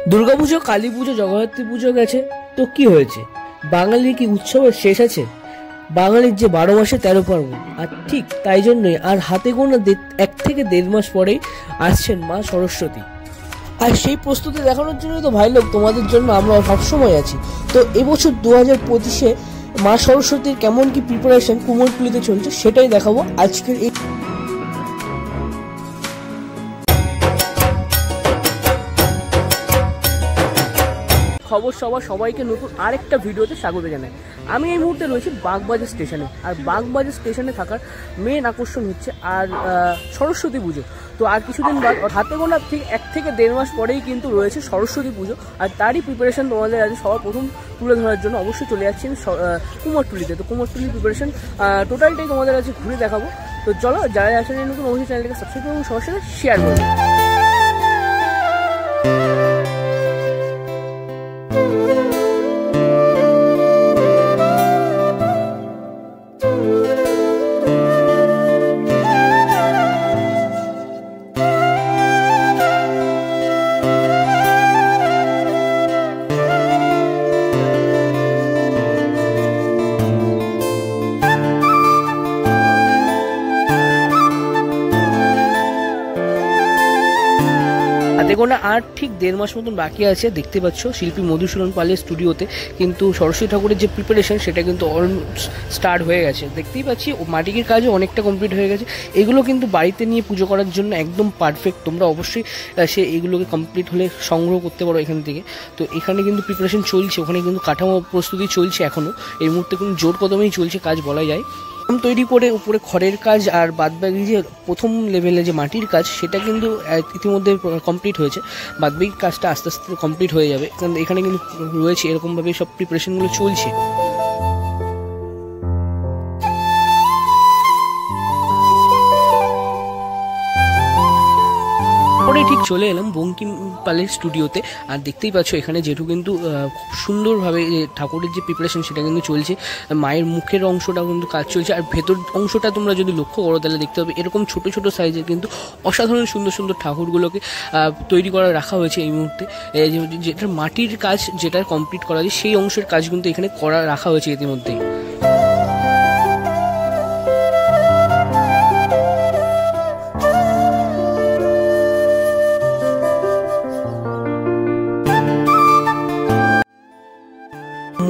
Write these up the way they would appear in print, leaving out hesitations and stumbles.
দুর্গাপুজো, কালী পুজো, জগদ্ধাত্রী পুজো গেছে, তো কি হয়েছে? বাঙালির কি উৎসবের শেষ আছে? বাঙালির যে 12 মাসে 13 পার্বণ, আর ঠিক তাই জন্যই আর হাতে গোনা 1 থেকে 1.5 মাস পরেই আসছেন মা সরস্বতী। আর সেই প্রস্তুতি দেখানোর জন্য তো ভাই লোক তোমাদের জন্য আমরা সবসময় আছি। তো এবছর 2025-এ মা সরস্বতীর কেমন কি প্রিপারেশন কুমোরটুলিতে চলছে সেটাই দেখাবো আজকের এই খবর। সবাইকে নতুন আরেকটা ভিডিওতে স্বাগত জানাই। আমি এই মুহূর্তে রয়েছি বাগবাজার স্টেশনে, আর বাগবাজার স্টেশনে থাকার মেন আকর্ষণ হচ্ছে আর সরস্বতী পুজো। তো আর কিছুদিন বাদ হাতে গোনা ঠিক 1 থেকে 1.5 মাস পরেই কিন্তু রয়েছে সরস্বতী পুজো, আর তারই প্রিপারেশন তোমাদের আজ সবার প্রথম তুলে ধরার জন্য অবশ্যই চলে যাচ্ছেন কুমোরটুলিতে। তো কুমোরটুলির প্রিপারেশন টোটালটাই তোমাদের কাছে ঘুরে দেখাবো। তো চলো, যারা আসেন নতুন অবশ্যই চ্যানেলটাকে সাবস্ক্রাইব করুন, সবার সাথে শেয়ার করুন। হাতে গোনা আর ঠিক 1.5 মাস মতন বাকি আছে। দেখতে পাচ্ছ শিল্পী মধুসূদন পালের স্টুডিওতে কিন্তু সরস্বতী ঠাকুরের যে প্রিপারেশন সেটা কিন্তু স্টার্ট হয়ে গেছে। দেখতেই পাচ্ছি মাটির কাজও অনেকটা কমপ্লিট হয়ে গেছে। এগুলো কিন্তু বাড়িতে নিয়ে পুজো করার জন্য একদম পারফেক্ট। তোমরা অবশ্যই এগুলোকে কমপ্লিট হলে সংগ্রহ করতে পারো এখান থেকে। তো এখানে কিন্তু প্রিপারেশন চলছে, ওখানে কিন্তু কাঠামো প্রস্তুতি চলছে এখনও। এই মুহূর্তে কিন্তু জোর কদমেই চলছে কাজ বলা যায়। তৈরি করে উপরে খড়ের কাজ আর বাদবাকি যে প্রথম লেভেলে যে মাটির কাজ সেটা কিন্তু ইতিমধ্যে কমপ্লিট হয়েছে। বাদবাকি কাজটা আস্তে আস্তে কমপ্লিট হয়ে যাবে, কারণ এখানে কিন্তু রয়েছে এরকমভাবে সব প্রিপারেশনগুলো চলছে। ঠিক চলে এলাম বঙ্কিম পালের স্টুডিওতে, আর দেখতেই পাচ্ছ এখানে যেটু কিন্তু খুব সুন্দরভাবে ঠাকুরের যে প্রিপারেশন সেটা কিন্তু চলছে। মায়ের মুখের অংশটা কিন্তু কাজ চলছে, আর ভেতর অংশটা তোমরা যদি লক্ষ্য করো তাহলে দেখতে পাবে এরকম ছোট ছোট সাইজের কিন্তু অসাধারণ সুন্দর সুন্দর ঠাকুরগুলোকে তৈরি করা রাখা হয়েছে এই মুহূর্তে। যেটা মাটির কাজ যেটা কমপ্লিট করা যায় সেই অংশের কাজ কিন্তু এখানে করা রাখা হয়েছে ইতিমধ্যেই।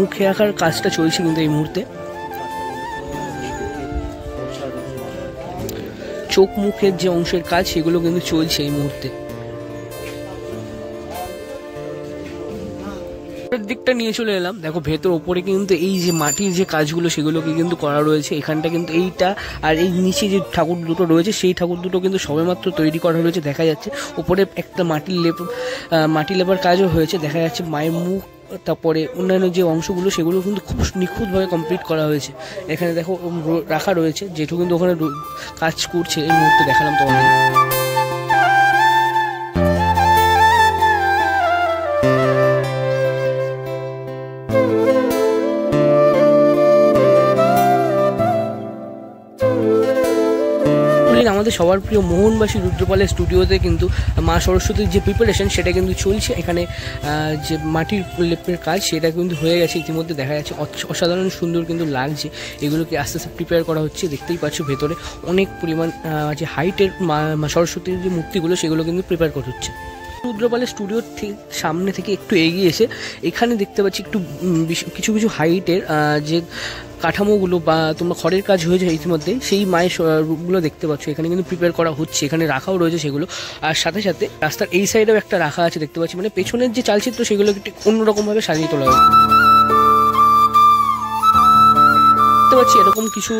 মুখে আঁকার কাজটা চলছে কিন্তু এই মুহূর্তে। চোখ মুখের যে অংশের কাজ সেগুলো কিন্তু চলছে এই মুহূর্তে। দিকটা নিয়ে চলে এলাম, দেখো ভেতর ওপরে কিন্তু এই যে মাটির যে কাজগুলো সেগুলোকে কিন্তু করা রয়েছে। এখানটা কিন্তু এইটা আর এই নিচে যে ঠাকুর দুটো রয়েছে সেই ঠাকুর দুটো কিন্তু সবেমাত্র তৈরি করা রয়েছে দেখা যাচ্ছে। ওপরে একটা মাটি লেপার কাজও হয়েছে দেখা যাচ্ছে। মায়ের মুখ, তারপরে অন্যান্য যে অংশগুলো সেগুলো কিন্তু খুব নিখুঁতভাবে কমপ্লিট করা হয়েছে। এখানে দেখো রাখা রয়েছে, যেটু কিন্তু ওখানে কাজ করছে এই মুহূর্তে দেখালাম তোমাদের। আমাদের সবার প্রিয় মোহনবাসী রুদ্রপালের স্টুডিওতে কিন্তু মা সরস্বতীর যে প্রিপারেশন সেটা কিন্তু চলছে। এখানে যে মাটির লেপের কাজ সেটা কিন্তু হয়ে গেছে ইতিমধ্যে দেখা যাচ্ছে। অসাধারণ সুন্দর কিন্তু লাগছে। এগুলোকে আস্তে আস্তে প্রিপেয়ার করা হচ্ছে। দেখতেই পাচ্ছ ভেতরে অনেক পরিমাণ যে হাইটের মা সরস্বতীর যে মূর্তিগুলো সেগুলো কিন্তু প্রিপেয়ার করা হচ্ছে। রুদ্রপালের স্টুডিওর ঠিক সামনে থেকে একটু এগিয়ে এসে এখানে দেখতে পাচ্ছি একটু কিছু কিছু হাইটের যে কাঠামোগুলো বা তোমরা খড়ের কাজ হয়ে যায় ইতিমধ্যে, সেই মায়ের রূপগুলো দেখতে পাচ্ছ এখানে কিন্তু প্রিপেয়ার করা হচ্ছে। এখানে রাখাও রয়েছে সেগুলো, আর সাথে সাথে রাস্তার এই সাইডেও একটা রাখা আছে দেখতে পাচ্ছি। মানে পেছনের যে চালচিত্র সেগুলো একটু অন্যরকমভাবে সাজিয়ে তোলা হয়েছে। দেখতে পাচ্ছি এরকম কিছু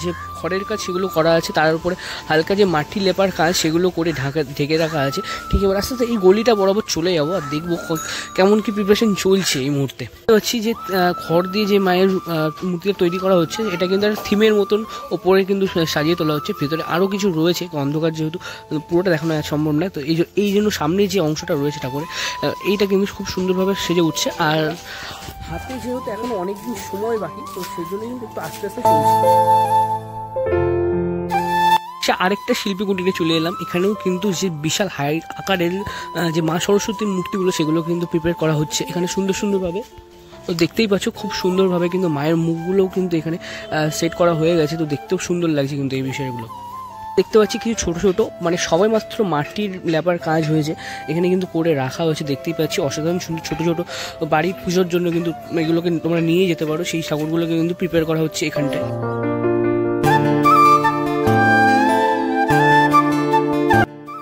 যে খড়ের কাজ সেগুলো করা আছে, তার উপরে হালকা যে মাটি লেপার কাজ সেগুলো করে ঢেকে রাখা আছে। ঠিক এবার আস্তে আস্তে এই গলিটা বরাবর চলে যাবো আর দেখবো কেমন কি প্রিপারেশন চলছে এই মুহূর্তে। পাচ্ছি যে খড় দিয়ে যে মায়ের মূর্তিটা তৈরি করা হচ্ছে এটা কিন্তু একটা থিমের মতন ওপরে কিন্তু সাজিয়ে তোলা হচ্ছে। ভেতরে আরও কিছু রয়েছে, অন্ধকার যেহেতু পুরোটা দেখানো সম্ভব নয়, তো এই জন্য সামনে যে অংশটা রয়েছে ঠাকুরের এইটা কিন্তু খুব সুন্দরভাবে সেজে উঠছে। আর হাতে যেহেতু এখনো অনেকদিন সময় বাকি, তো সেই জন্য কিন্তু একটু আস্তে আস্তে চলছে। সে আরেকটা শিল্পী কুটিরে চলে এলাম। এখানেও কিন্তু যে বিশাল হাই আকারের যে মা সরস্বতীর মূর্তিগুলো সেগুলো কিন্তু প্রিপেয়ার করা হচ্ছে এখানে সুন্দর সুন্দরভাবে। তো দেখতেই পাচ্ছ খুব সুন্দরভাবে কিন্তু মায়ের মুখগুলোও কিন্তু এখানে সেট করা হয়ে গেছে। তো দেখতেও সুন্দর লাগছে কিন্তু এই বিষয়গুলো। দেখতে পাচ্ছি কিছু ছোট ছোট মানে সবাই মাত্র মাটির লেপার কাজ হয়েছে এখানে কিন্তু করে রাখা হয়েছে। দেখতেই পাচ্ছি অসাধারণ সুন্দর ছোট ছোট বাড়ি পুজোর জন্য কিন্তু এগুলোকে তোমরা নিয়ে যেতে পারো। সেই ঠাকুরগুলোকে কিন্তু প্রিপেয়ার করা হচ্ছে এখানটায়।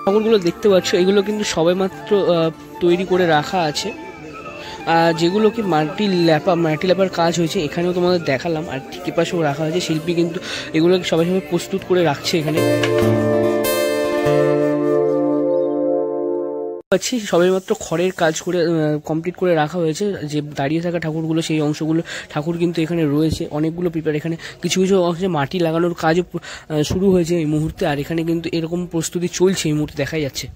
ঠাকুরগুলো দেখতে পাচ্ছ এগুলো কিন্তু সবাই মাত্র তৈরি করে রাখা আছে, যেগুলো কি মাটি লেপার কাজ হয়েছে এখানেও তোমাদের দেখালাম। আর ঠিক পাশেও রাখা হয়েছে, শিল্পী কিন্তু এগুলোকে সবাই সবাই প্রস্তুত করে রাখছে এখানে। পাচ্ছি সবাই মাত্র খড়ের কাজ করে কমপ্লিট করে রাখা হয়েছে। যে দাঁড়িয়ে থাকা ঠাকুরগুলো সেই অংশগুলো ঠাকুর কিন্তু এখানে রয়েছে অনেকগুলো প্রিপেয়ার। এখানে কিছু কিছু অংশে মাটি লাগানোর কাজও শুরু হয়েছে এই মুহূর্তে, আর এখানে কিন্তু এরকম প্রস্তুতি চলছে এই মুহূর্তে দেখা যাচ্ছে।